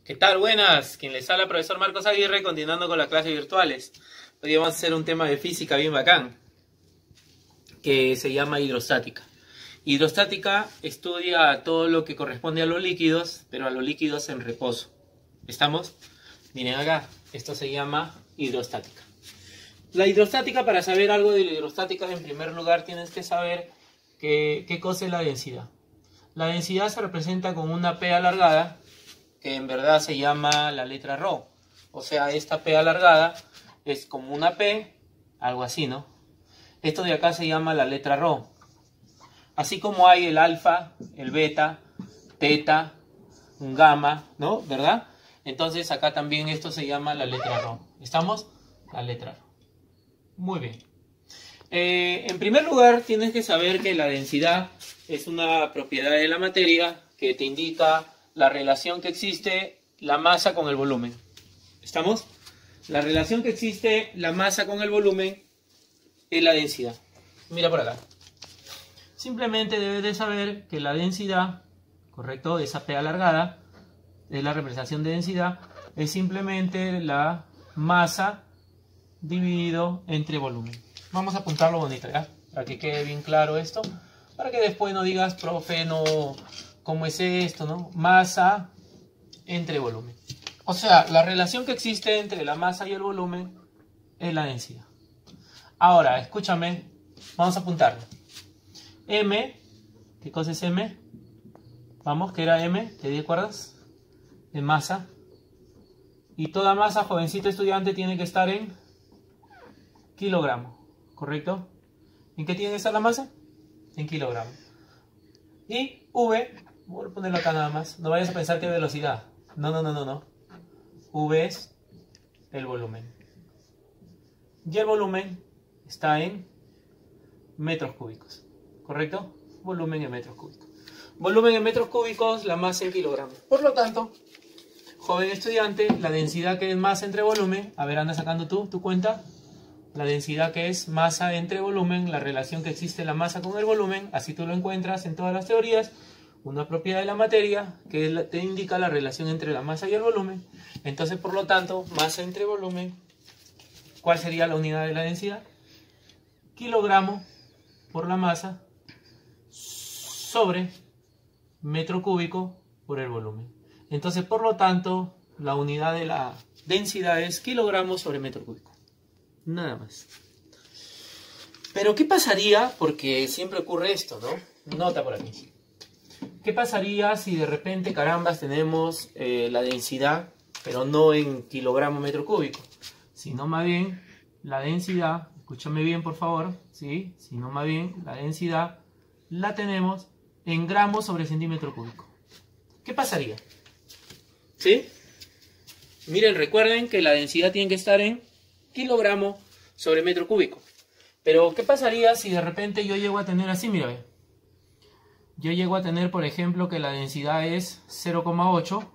¿Qué tal? Buenas. Quien les habla, profesor Marcos Aguirre, continuando con las clases virtuales. Hoy vamos a hacer un tema de física bien bacán, que se llama hidrostática. Hidrostática estudia todo lo que corresponde a los líquidos, pero a los líquidos en reposo. ¿Estamos? Miren acá, esto se llama hidrostática. La hidrostática, para saber algo de la hidrostática, en primer lugar tienes que saber qué cosa es la densidad. La densidad se representa con una P alargada, que en verdad se llama la letra ρ. O sea, esta P alargada es como una P, algo así, ¿no? Esto de acá se llama la letra ρ. Así como hay el alfa, el beta, teta, un gamma, ¿no? ¿Verdad? Entonces acá también esto se llama la letra ρ. ¿Estamos? La letra ρ. Muy bien. En primer lugar, tienes que saber que la densidad es una propiedad de la materia que te indica la relación que existe la masa con el volumen. ¿Estamos? La relación que existe la masa con el volumen es la densidad. Mira por acá. Simplemente debes de saber que la densidad, correcto, esa P alargada, es la representación de densidad, es simplemente la masa dividido entre volumen. Vamos a apuntarlo bonito, ¿ya? Para que quede bien claro esto, para que después no digas, profe, no, ¿cómo es esto, no? Masa entre volumen. O sea, la relación que existe entre la masa y el volumen es la densidad. Ahora, escúchame, vamos a apuntarlo. M, ¿qué cosa es M? Vamos, ¿qué era M? ¿Te acuerdas? De masa. Y toda masa, jovencito estudiante, tiene que estar en kilogramo, ¿correcto? ¿En qué tiene que estar la masa? En kilogramo. Y V, voy a ponerlo acá nada más, no vayas a pensar que es velocidad. No. V es el volumen. Y el volumen está en metros cúbicos, ¿correcto? Volumen en metros cúbicos. Volumen en metros cúbicos, la masa en kilogramos. Por lo tanto, joven estudiante, la densidad que es masa entre volumen, a ver, anda sacando tu cuenta. La densidad que es masa entre volumen, la relación que existe la masa con el volumen, así tú lo encuentras en todas las teorías, una propiedad de la materia que te indica la relación entre la masa y el volumen. Entonces, por lo tanto, masa entre volumen, ¿cuál sería la unidad de la densidad? Kilogramo por la masa sobre metro cúbico por el volumen. Entonces, por lo tanto, la unidad de la densidad es kilogramos sobre metro cúbico. Nada más. Pero ¿qué pasaría? Porque siempre ocurre esto, ¿no? Nota por aquí. ¿Qué pasaría si de repente, carambas, tenemos la densidad, pero no en kilogramo metro cúbico, sino más bien la densidad, escúchame bien por favor, ¿sí? Sino más bien la densidad la tenemos en gramos sobre centímetro cúbico. ¿Qué pasaría? ¿Sí? Miren, recuerden que la densidad tiene que estar en kilogramo sobre metro cúbico. Pero, ¿qué pasaría si de repente yo llego a tener así? Mira, ve. Yo llego a tener, por ejemplo, que la densidad es 0,8,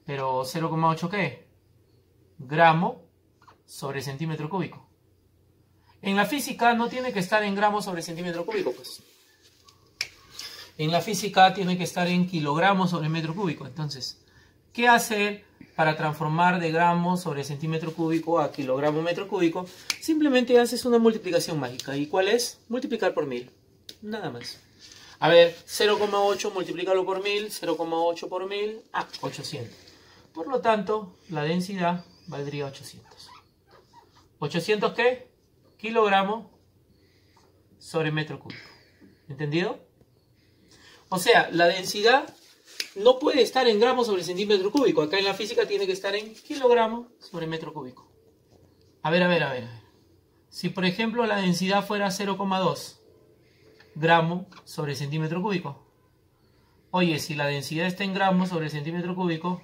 pero 0,8 ¿qué? Gramo sobre centímetro cúbico. En la física no tiene que estar en gramos sobre centímetro cúbico, pues. En la física tiene que estar en kilogramos sobre metro cúbico. Entonces, ¿qué hace él para transformar de gramos sobre centímetro cúbico a kilogramo metro cúbico? Simplemente haces una multiplicación mágica. ¿Y cuál es? Multiplicar por 1000. Nada más. A ver, 0,8 multiplícalo por 1000, 0,8 por 1000, 800. Por lo tanto, la densidad valdría 800. ¿800 qué? Kilogramo sobre metro cúbico. ¿Entendido? O sea, la densidad no puede estar en gramos sobre centímetro cúbico. Acá en la física tiene que estar en kilogramo sobre metro cúbico. A ver. Si por ejemplo la densidad fuera 0,2 gramo sobre centímetro cúbico. Oye, si la densidad está en gramos sobre centímetro cúbico,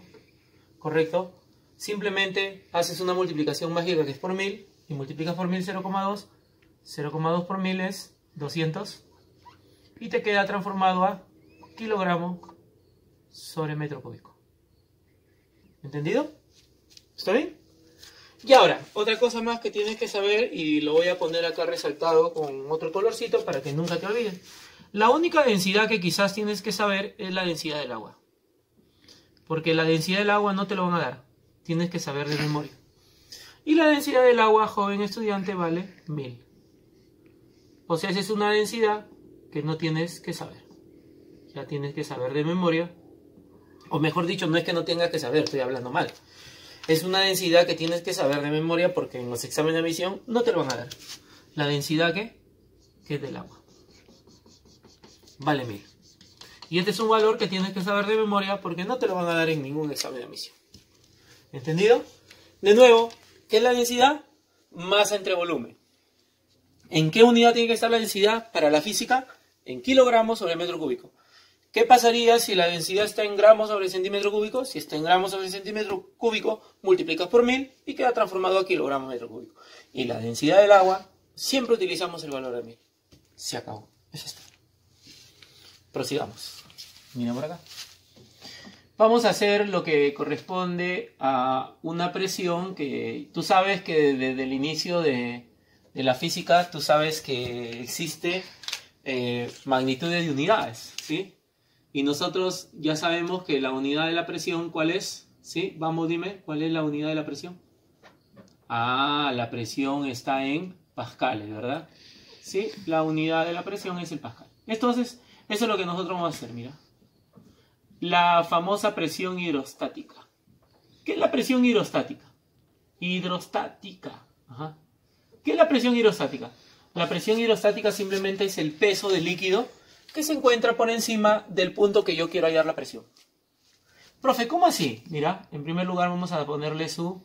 ¿correcto? Simplemente haces una multiplicación mágica que es por 1000 y multiplicas por 1000 0,2. 0,2 por 1000 es 200 y te queda transformado a kilogramo sobre metro cúbico. ¿Entendido? ¿Está bien? Y ahora, otra cosa más que tienes que saber, y lo voy a poner acá resaltado con otro colorcito para que nunca te olvides. La única densidad que quizás tienes que saber es la densidad del agua. Porque la densidad del agua no te lo van a dar. Tienes que saber de memoria. Y la densidad del agua, joven estudiante, vale 1000. O sea, esa es una densidad que no tienes que saber. Ya tienes que saber de memoria. O mejor dicho, no es que no tengas que saber, estoy hablando mal. Es una densidad que tienes que saber de memoria porque en los exámenes de admisión no te lo van a dar. La densidad que es del agua. Vale 1000. Y este es un valor que tienes que saber de memoria porque no te lo van a dar en ningún examen de admisión. ¿Entendido? De nuevo, ¿qué es la densidad? Masa entre volumen. ¿En qué unidad tiene que estar la densidad para la física? En kilogramos sobre metro cúbico. ¿Qué pasaría si la densidad está en gramos sobre centímetro cúbico? Si está en gramos sobre centímetro cúbico, multiplicas por 1000 y queda transformado a kilogramos metro cúbico. Y la densidad del agua, siempre utilizamos el valor de 1000. Se acabó. Eso está. Prosigamos. Mira por acá. Vamos a hacer lo que corresponde a una presión que tú sabes que desde el inicio de la física, tú sabes que existe magnitudes de unidades, ¿sí? Y nosotros ya sabemos que la unidad de la presión, ¿cuál es? ¿Sí? Vamos, dime, ¿cuál es la unidad de la presión? Ah, la presión está en pascales, ¿verdad? Sí, la unidad de la presión es el pascal. Entonces, eso es lo que nosotros vamos a hacer, mira. La famosa presión hidrostática. ¿Qué es la presión hidrostática? Hidrostática. Ajá. ¿Qué es la presión hidrostática? La presión hidrostática simplemente es el peso del líquido que se encuentra por encima del punto que yo quiero hallar la presión. Profe, ¿cómo así? Mira, en primer lugar vamos a ponerle su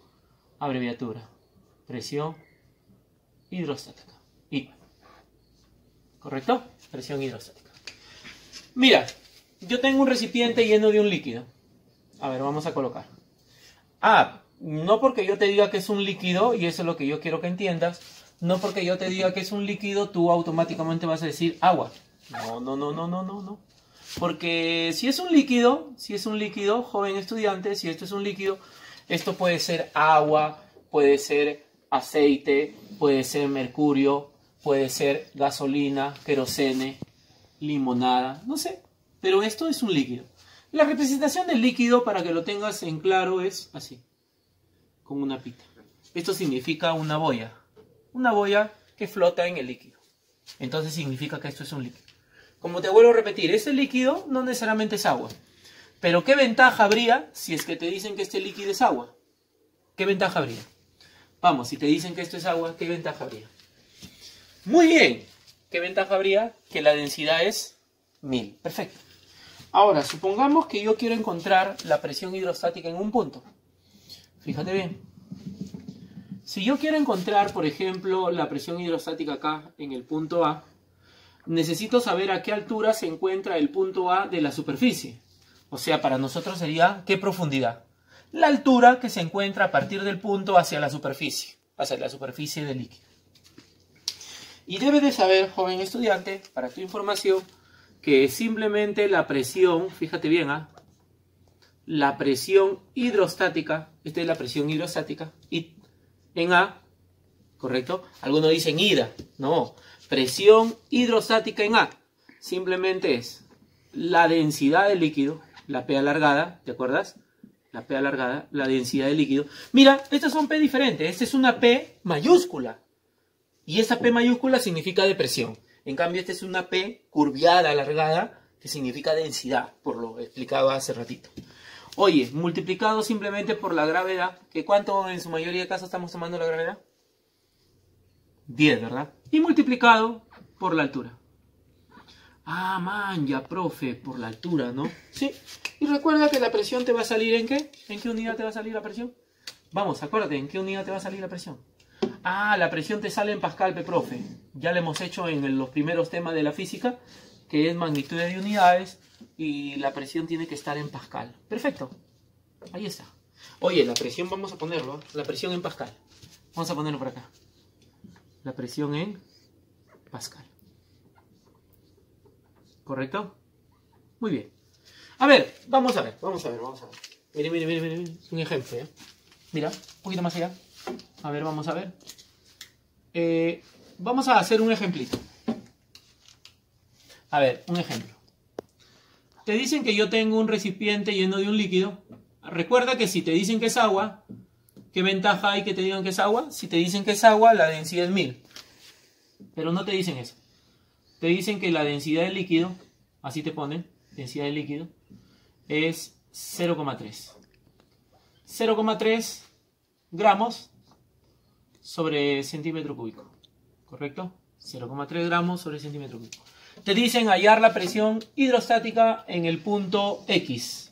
abreviatura. Presión hidrostática. I. ¿Correcto? Presión hidrostática. Mira, yo tengo un recipiente lleno de un líquido. A ver, vamos a colocar. No porque yo te diga que es un líquido, y eso es lo que yo quiero que entiendas, no porque yo te diga que es un líquido, tú automáticamente vas a decir agua. No. Porque si es un líquido, joven estudiante, si esto es un líquido, esto puede ser agua, puede ser aceite, puede ser mercurio, puede ser gasolina, querosene, limonada, no sé, pero esto es un líquido. La representación del líquido, para que lo tengas en claro, es así, con una pita. Esto significa una boya que flota en el líquido. Entonces significa que esto es un líquido. Como te vuelvo a repetir, este líquido no necesariamente es agua. Pero ¿qué ventaja habría si es que te dicen que este líquido es agua? ¿Qué ventaja habría? Vamos, si te dicen que esto es agua, ¿qué ventaja habría? Muy bien. ¿Qué ventaja habría? Que la densidad es 1000. Perfecto. Ahora, supongamos que yo quiero encontrar la presión hidrostática en un punto. Fíjate bien. Si yo quiero encontrar, por ejemplo, la presión hidrostática acá, en el punto A, necesito saber a qué altura se encuentra el punto A de la superficie. O sea, para nosotros sería, ¿qué profundidad? La altura que se encuentra a partir del punto hacia la superficie del líquido. Y debes de saber, joven estudiante, para tu información, que simplemente la presión, fíjate bien, la presión hidrostática, esta es la presión hidrostática, y en A, ¿correcto? Algunos dicen ida, no, presión hidrostática en A, simplemente es la densidad del líquido, la P alargada, ¿te acuerdas? La P alargada, la densidad del líquido. Mira, estas son P diferentes, esta es una P mayúscula, y esa P mayúscula significa de presión. En cambio, esta es una P curviada, alargada, que significa densidad, por lo explicado hace ratito. Oye, multiplicado simplemente por la gravedad, que ¿cuánto en su mayoría de casos estamos tomando la gravedad? 10, ¿verdad? Y multiplicado por la altura. Ya, profe, por la altura, ¿no? Sí. Y recuerda que la presión te va a salir ¿en qué? ¿En qué unidad te va a salir la presión? Vamos, acuérdate, ¿en qué unidad te va a salir la presión? La presión te sale en pascal, profe. Ya lo hemos hecho en los primeros temas de la física, que es magnitud de unidades, y la presión tiene que estar en pascal. Perfecto. Ahí está. Oye, la presión vamos a ponerlo, la presión en pascal. Vamos a ponerlo por acá. La presión en pascal. ¿Correcto? Muy bien. A ver, vamos a ver. Mire. Un ejemplo, ¿eh? Mira, un poquito más allá. A ver, vamos a ver. Vamos a hacer un ejemplito. A ver, un ejemplo. te dicen que yo tengo un recipiente lleno de un líquido. Recuerda que si te dicen que es agua, ¿qué ventaja hay que te digan que es agua? Si te dicen que es agua, la densidad es 1000. Pero no te dicen eso. Te dicen que la densidad del líquido, así te ponen, densidad del líquido, es 0,3. 0,3 gramos sobre centímetro cúbico. ¿Correcto? 0,3 gramos sobre centímetro cúbico. Te dicen hallar la presión hidrostática en el punto X.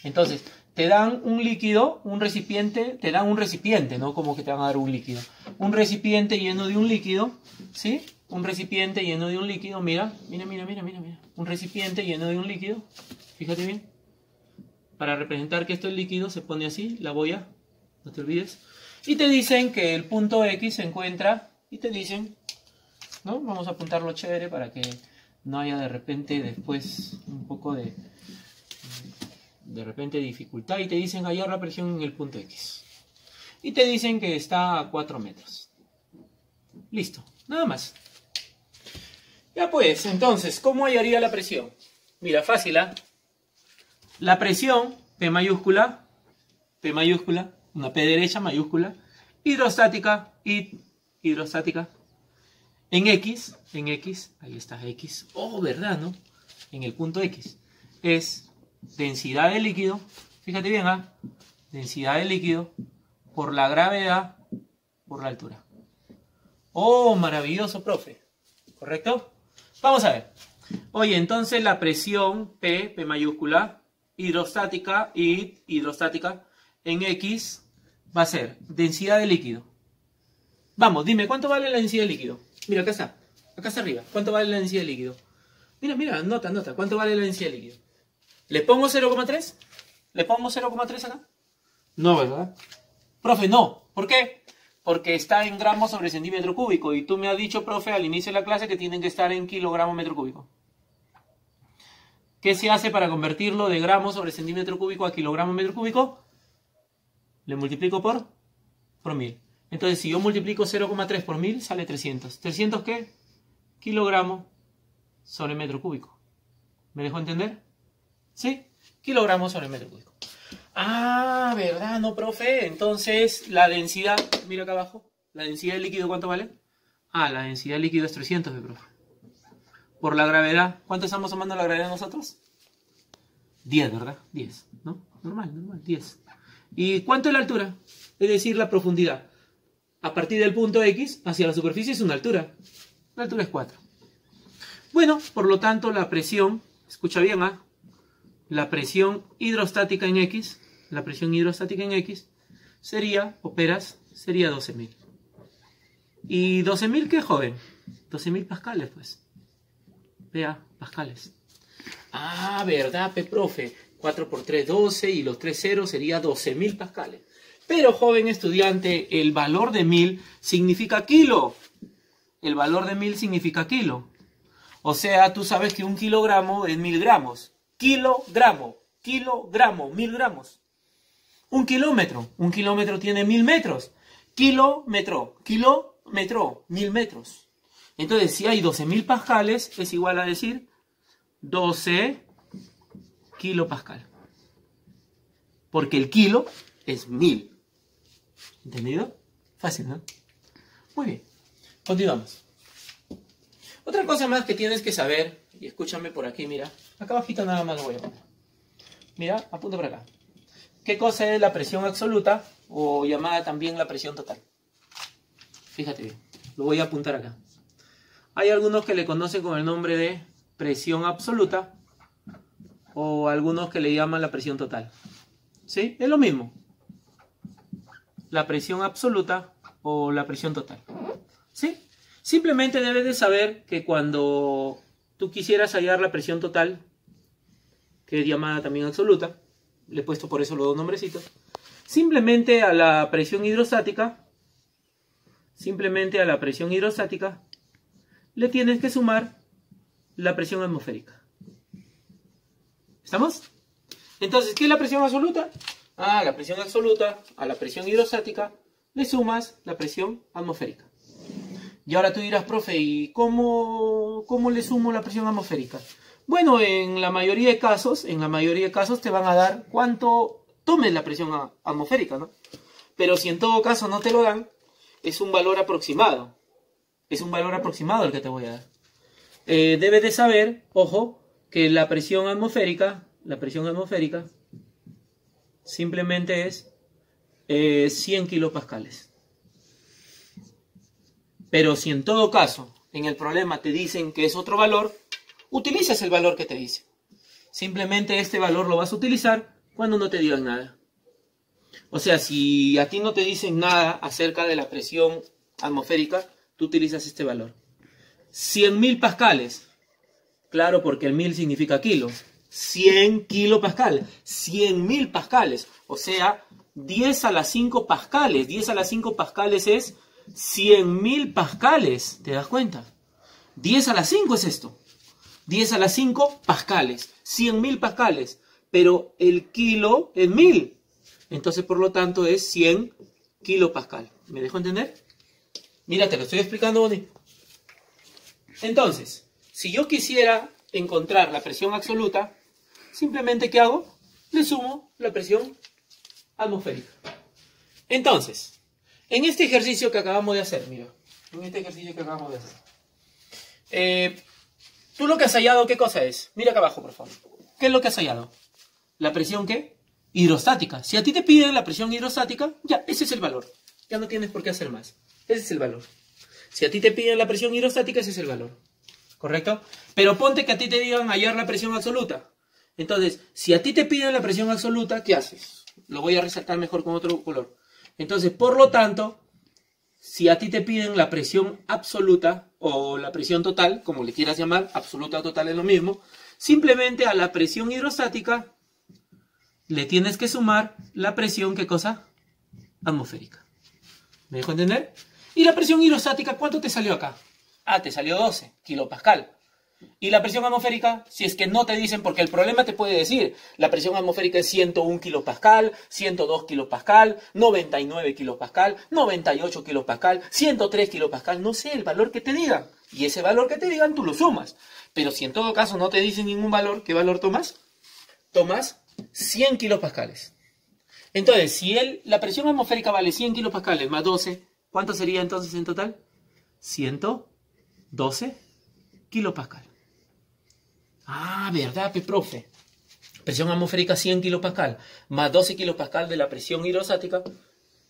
Entonces, te dan un líquido, un recipiente, te dan un recipiente, no como que te van a dar un líquido. Un recipiente lleno de un líquido, ¿sí? Un recipiente lleno de un líquido, mira. Un recipiente lleno de un líquido, fíjate bien. Para representar que esto es líquido se pone así, la boya, no te olvides. Y te dicen que el punto X se encuentra, y te dicen, ¿no? Vamos a apuntarlo chévere para que no haya de repente después un poco de repente dificultad, y te dicen hallar la presión en el punto X. Y te dicen que está a 4 metros. Listo, nada más. Ya pues, entonces, ¿cómo hallaría la presión? Mira, fácil, ¿ah? La presión, P mayúscula, una P derecha mayúscula, hidrostática, hidrostática, en X, ahí está X, oh, ¿verdad, no? En el punto X, es densidad del líquido, fíjate bien, ¿ah? Densidad del líquido por la gravedad por la altura. Oh, maravilloso, profe. ¿Correcto? Vamos a ver. Oye, entonces la presión P mayúscula, hidrostática y hidrostática en X va a ser densidad de líquido. Vamos, dime, ¿cuánto vale la densidad de líquido? Mira, acá está arriba. ¿Cuánto vale la densidad de líquido? Mira, nota, ¿cuánto vale la densidad de líquido? ¿Le pongo 0,3? ¿Le pongo 0,3 acá? No, ¿verdad? Profe, no. ¿Por qué? Porque está en gramos sobre centímetro cúbico. Y tú me has dicho, profe, al inicio de la clase que tienen que estar en kilogramo metro cúbico. ¿Qué se hace para convertirlo de gramos sobre centímetro cúbico a kilogramo metro cúbico? Le multiplico por 1000. Entonces, si yo multiplico 0,3 por 1000, sale 300. ¿300 qué? Kilogramo sobre metro cúbico. ¿Me dejó entender? ¿Sí? Kilogramos sobre metro cúbico. Ah, ¿verdad? No, profe. Entonces, la densidad, mira acá abajo. ¿La densidad del líquido cuánto vale? Ah, la densidad del líquido es 300, profe. Por la gravedad, ¿cuánto estamos tomando la gravedad nosotros? 10, ¿verdad? 10, ¿no? Normal, 10. ¿Y cuánto es la altura? Es decir, la profundidad. A partir del punto X hacia la superficie es una altura. La altura es 4. Bueno, por lo tanto, la presión, escucha bien, ¿ah? La presión hidrostática en X, sería, sería 12.000. ¿Y 12.000 qué, joven? 12.000 pascales, pues. Vea, pascales. Ah, ¿verdad, profe? 4 por 3, 12, y los 3 ceros sería 12.000 pascales. Pero, joven estudiante, el valor de 1000 significa kilo. El valor de 1000 significa kilo. O sea, tú sabes que un kilogramo es 1000 gramos. Kilogramo, 1000 gramos. Un kilómetro tiene 1000 metros. Kilómetro, 1000 metros. Entonces, si hay 12.000 pascales, es igual a decir 12 kilopascal. Porque el kilo es 1000. ¿Entendido? Fácil, ¿no? Muy bien. Continuamos. Otra cosa más que tienes que saber, y escúchame por aquí, mira. Acá abajito nada más lo voy a poner. Mira, apunta por acá. ¿Qué cosa es la presión absoluta o llamada también la presión total? Fíjate bien, lo voy a apuntar acá. Hay algunos que le conocen con el nombre de presión absoluta o algunos que le llaman la presión total. ¿Sí? Es lo mismo. La presión absoluta o la presión total. ¿Sí? Simplemente debes de saber que cuando tú quisieras hallar la presión total, que es llamada también absoluta, le he puesto por eso los dos nombrecitos, simplemente a la presión hidrostática, le tienes que sumar la presión atmosférica. ¿Estamos? Entonces, ¿qué es la presión absoluta? Ah, la presión absoluta a la presión hidrostática le sumas la presión atmosférica. Y ahora tú dirás, profe, ¿y cómo le sumo la presión atmosférica? Bueno, en la mayoría de casos te van a dar cuánto tome la presión atmosférica, ¿no? Pero si en todo caso no te lo dan, es un valor aproximado. Es un valor aproximado el que te voy a dar. Debes de saber, ojo, que la presión atmosférica simplemente es 100 kilopascales. Pero si en todo caso, en el problema te dicen que es otro valor, utilizas el valor que te dice. Simplemente este valor lo vas a utilizar cuando no te digan nada. O sea, si a ti no te dicen nada acerca de la presión atmosférica, tú utilizas este valor. 100.000 pascales. Claro, porque el 1000 significa kilo. 100 kilopascal. 100.000 pascales. O sea, 10 a la 5 pascales. 10 a la 5 pascales es 100.000 pascales. ¿Te das cuenta? 10 a la 5 es esto. 10 a la 5 pascales. 100.000 pascales. Pero el kilo es 1000. Entonces, por lo tanto, es 100 kilopascal. ¿Me dejo entender? Mira, te lo estoy explicando bonito. Entonces, si yo quisiera encontrar la presión absoluta, simplemente, ¿qué hago? Le sumo la presión atmosférica. Entonces, en este ejercicio que acabamos de hacer, mira, tú lo que has hallado, ¿qué cosa es? Mira acá abajo, por favor. ¿Qué es lo que has hallado? ¿La presión qué? Hidrostática. Si a ti te piden la presión hidrostática, ya, ese es el valor. Ya no tienes por qué hacer más. Ese es el valor. Si a ti te piden la presión hidrostática, ese es el valor. ¿Correcto? Pero ponte que a ti te digan hallar la presión absoluta. Entonces, si a ti te piden la presión absoluta, ¿qué haces? Lo voy a resaltar mejor con otro color. Entonces, por lo tanto, si a ti te piden la presión absoluta o la presión total, como le quieras llamar, absoluta o total es lo mismo, simplemente a la presión hidrostática le tienes que sumar la presión, ¿qué cosa? Atmosférica. ¿Me dejo entender? ¿Y la presión hidrostática cuánto te salió acá? Ah, te salió 12 kilopascal. ¿Y la presión atmosférica? Si es que no te dicen, porque el problema te puede decir, la presión atmosférica es 101 kilopascal, 102 kilopascal, 99 kilopascal, 98 kilopascal, 103 kilopascal, no sé, el valor que te digan. Y ese valor que te digan tú lo sumas. Pero si en todo caso no te dicen ningún valor, ¿qué valor tomas? Tomas 100 kilopascales. Entonces, si la presión atmosférica vale 100 kilopascales más 12, ¿cuánto sería entonces en total? 112 kilopascal. Ah, ¿verdad, profe? Presión atmosférica 100 kilopascal más 12 kilopascal de la presión hidrostática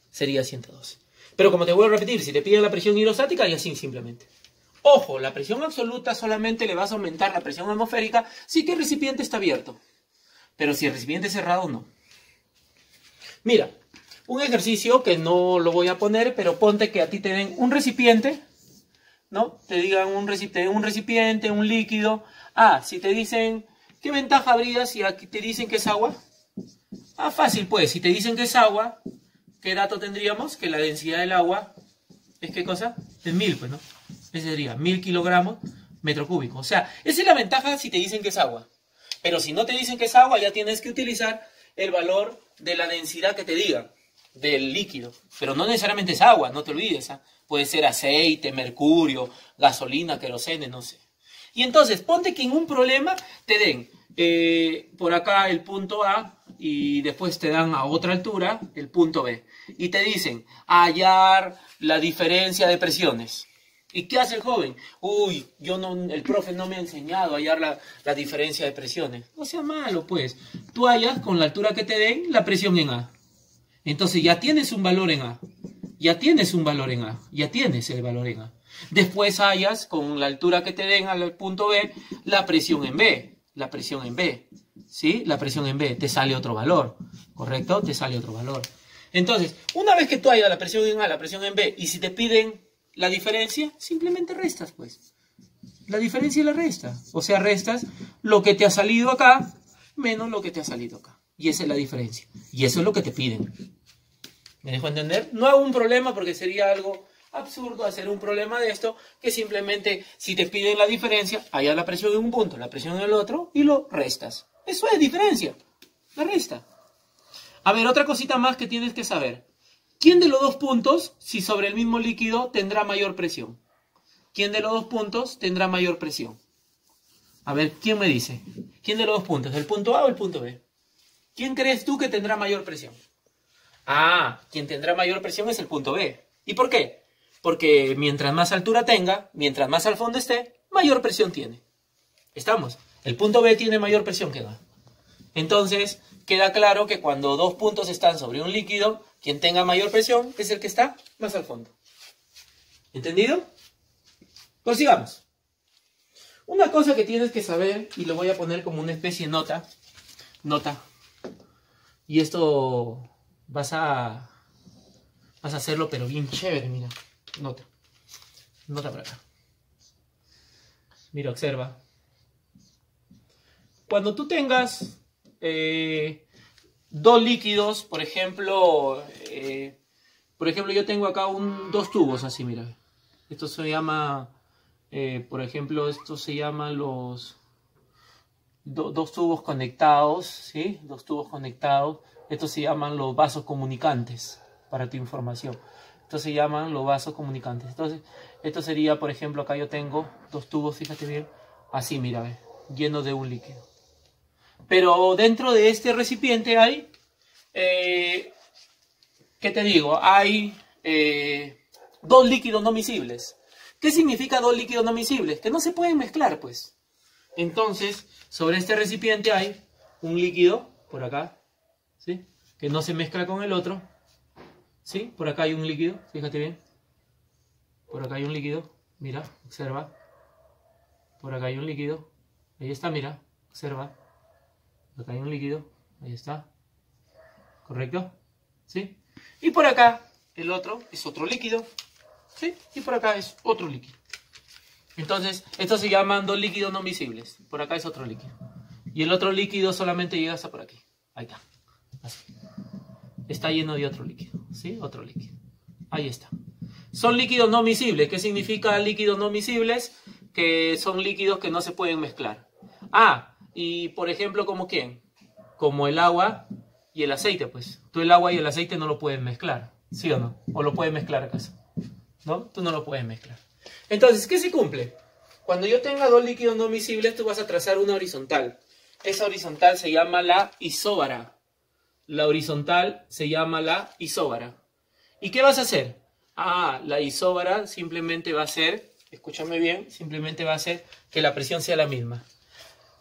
sería 112. Pero como te vuelvo a repetir, si te piden la presión hidrostática, y así simplemente. Ojo, la presión absoluta solamente le vas a aumentar la presión atmosférica si que el recipiente está abierto. Pero si el recipiente es cerrado, no. Mira, un ejercicio que no lo voy a poner, pero ponte que a ti te den un recipiente, ¿no? Te digan un recipiente, un líquido. Ah, si te dicen, ¿qué ventaja habría si aquí te dicen que es agua? Ah, fácil pues, si te dicen que es agua, ¿qué dato tendríamos? Que la densidad del agua es ¿qué cosa? Es 1000, pues, ¿no? Ese sería 1000 kilogramos metro cúbico. O sea, esa es la ventaja si te dicen que es agua. Pero si no te dicen que es agua, ya tienes que utilizar el valor de la densidad que te digan del líquido. Pero no necesariamente es agua, no te olvides. ¿Ah? Puede ser aceite, mercurio, gasolina, querosene, no sé. Y entonces, ponte que en un problema te den por acá el punto A y después te dan a otra altura el punto B. Y te dicen hallar la diferencia de presiones. ¿Y qué hace el joven? Uy, el profe no me ha enseñado a hallar la diferencia de presiones. No sea malo, pues. Tú hallas con la altura que te den la presión en A. Entonces ya tienes un valor en A. Ya tienes un valor en A. Ya tienes el valor en A. Después hallas con la altura que te den al punto B la presión en B. La presión en B. ¿Sí? La presión en B. Te sale otro valor. ¿Correcto? Te sale otro valor. Entonces, una vez que tú hayas la presión en A, la presión en B, y si te piden la diferencia, simplemente restas, pues. La diferencia la resta. O sea, restas lo que te ha salido acá menos lo que te ha salido acá. Y esa es la diferencia. Y eso es lo que te piden. ¿Me dejo entender? No hago un problema porque sería algo absurdo hacer un problema de esto, que simplemente si te piden la diferencia, haya la presión en un punto, la presión en el otro, y lo restas. Eso es diferencia. La resta. A ver, otra cosita más que tienes que saber. ¿Quién de los dos puntos, si sobre el mismo líquido, tendrá mayor presión? ¿Quién de los dos puntos tendrá mayor presión? A ver, ¿quién me dice? ¿Quién de los dos puntos? ¿El punto A o el punto B? ¿Quién crees tú que tendrá mayor presión? Ah, quien tendrá mayor presión es el punto B. ¿Y por qué? Porque mientras más altura tenga, mientras más al fondo esté, mayor presión tiene. ¿Estamos? El punto B tiene mayor presión que A. Entonces, queda claro que cuando dos puntos están sobre un líquido, quien tenga mayor presión es el que está más al fondo. ¿Entendido? Pues sigamos. Una cosa que tienes que saber, y lo voy a poner como una especie de nota, y esto vas a hacerlo pero bien chévere, mira, nota por acá. Mira, observa. Cuando tú tengas dos líquidos, por ejemplo, yo tengo acá dos tubos así, mira. Esto se llama, por ejemplo, esto se llaman los dos tubos conectados, ¿sí? Dos tubos conectados. Estos se llaman los vasos comunicantes, para tu información. Estos se llaman los vasos comunicantes. Entonces, esto sería, por ejemplo, acá yo tengo dos tubos, fíjate bien, así, mira, llenos de un líquido. Pero dentro de este recipiente hay, ¿qué te digo? Hay dos líquidos no miscibles. ¿Qué significa dos líquidos no miscibles? Que no se pueden mezclar, pues. Entonces, sobre este recipiente hay un líquido, por acá, ¿sí? Que no se mezcla con el otro, ¿sí? Por acá hay un líquido, fíjate bien. Por acá hay un líquido, mira, observa. Por acá hay un líquido, ahí está, mira, observa. Por acá hay un líquido, ahí está. ¿Correcto? ¿Sí? Y por acá, el otro es otro líquido, ¿sí? Y por acá es otro líquido. Entonces, estos se llaman dos líquidos no miscibles. Por acá es otro líquido. Y el otro líquido solamente llega hasta por aquí. Ahí está. Así. Está lleno de otro líquido. ¿Sí? Otro líquido. Ahí está. Son líquidos no miscibles. ¿Qué significa líquidos no miscibles? Que son líquidos que no se pueden mezclar. Ah, y por ejemplo, ¿como quién? Como el agua y el aceite, pues. Tú el agua y el aceite no lo puedes mezclar. ¿Sí o no? ¿O lo puedes mezclar acaso? ¿No? Tú no lo puedes mezclar. Entonces, ¿qué se cumple? Cuando yo tenga dos líquidos no miscibles, tú vas a trazar una horizontal. Esa horizontal se llama la isóbara. La horizontal se llama la isóbara. ¿Y qué vas a hacer? Ah, la isóbara simplemente va a ser, escúchame bien, simplemente va a hacer que la presión sea la misma.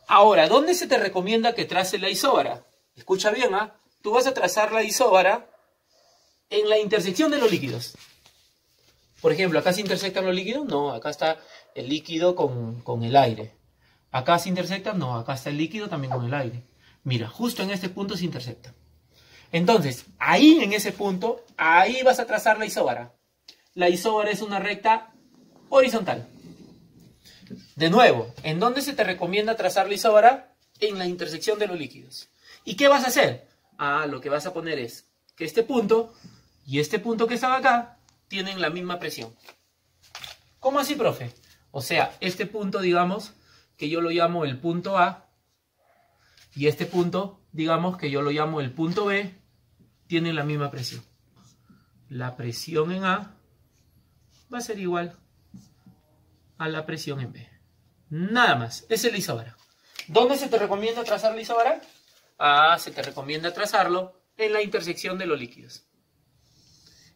Ahora, ¿dónde se te recomienda que traces la isóbara? Escucha bien, ¿ah? Tú vas a trazar la isóbara en la intersección de los líquidos. Por ejemplo, ¿acá se intersectan los líquidos? No, acá está el líquido con el aire. ¿Acá se intersectan? No, acá está el líquido también con el aire. Mira, justo en este punto se intersectan. Entonces, ahí en ese punto, ahí vas a trazar la isóbara. La isóbara es una recta horizontal. De nuevo, ¿en dónde se te recomienda trazar la isóbara? En la intersección de los líquidos. ¿Y qué vas a hacer? Ah, lo que vas a poner es que este punto y este punto que estaba acá tienen la misma presión. ¿Cómo así, profe? O sea, este punto, digamos, que yo lo llamo el punto A, y este punto, digamos, que yo lo llamo el punto B, tienen la misma presión. La presión en A va a ser igual a la presión en B. Nada más. Esa es la isóbara. ¿Dónde se te recomienda trazar la isóbara? Ah, se te recomienda trazarlo en la intersección de los líquidos.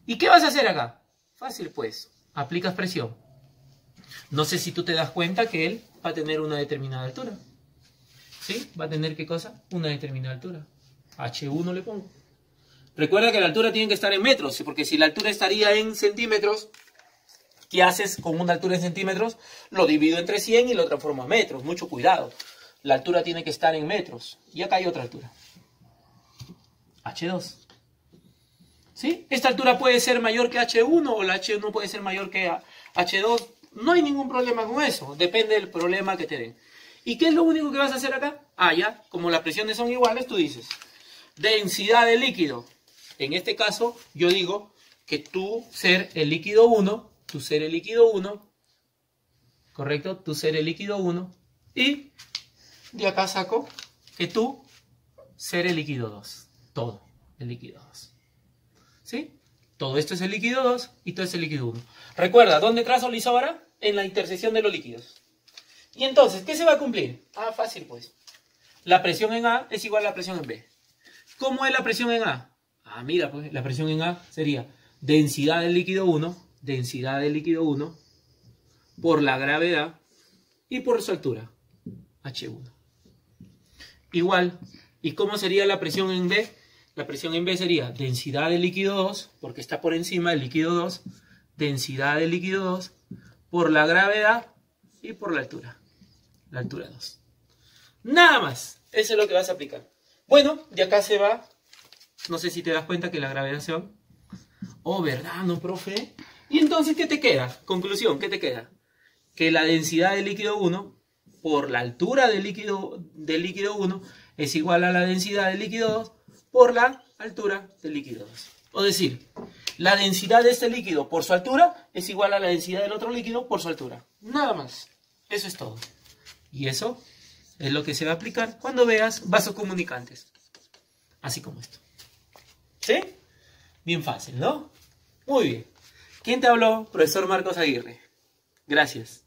¿Y qué vas a hacer acá? Fácil, pues. Aplicas presión. No sé si tú te das cuenta que él va a tener una determinada altura. ¿Sí? ¿Va a tener qué cosa? Una determinada altura. H1 le pongo. Recuerda que la altura tiene que estar en metros, porque si la altura estaría en centímetros, ¿qué haces con una altura en centímetros? Lo divido entre 100 y lo transformo a metros. Mucho cuidado. La altura tiene que estar en metros. Y acá hay otra altura. H2. ¿Sí? Esta altura puede ser mayor que H1 o la H1 puede ser mayor que H2. No hay ningún problema con eso. Depende del problema que te den. ¿Y qué es lo único que vas a hacer acá? Ah, ya. Como las presiones son iguales, tú dices densidad de líquido. En este caso, yo digo que tú ser el líquido 1, ¿correcto? Tú ser el líquido 1 y de acá saco que tú ser el líquido 2. Todo el líquido 2. ¿Sí? Todo esto es el líquido 2 y todo es el líquido 1. Recuerda, ¿dónde trazo la isóbara? En la intersección de los líquidos. Y entonces, ¿qué se va a cumplir? Ah, fácil pues. La presión en A es igual a la presión en B. ¿Cómo es la presión en A? Ah, mira, pues la presión en A sería densidad del líquido 1 por la gravedad y por su altura, H1. Igual, ¿y cómo sería la presión en B? La presión en B sería densidad del líquido 2, porque está por encima del líquido 2, densidad del líquido 2 por la gravedad y por la altura 2. Nada más, eso es lo que vas a aplicar. Bueno, de acá se va, no sé si te das cuenta que la gravedad se va. Oh, ¿verdad, no, profe? Y entonces, ¿qué te queda? Conclusión, ¿qué te queda? Que la densidad del líquido 1 por la altura del líquido 1 es igual a la densidad del líquido 2 por la altura del líquido 2. O decir, la densidad de este líquido por su altura es igual a la densidad del otro líquido por su altura. Nada más. Eso es todo. Y eso es lo que se va a aplicar cuando veas vasos comunicantes. Así como esto. ¿Sí? Bien fácil, ¿no? Muy bien. ¿Quién te habló? Profesor Marcos Aguirre. Gracias.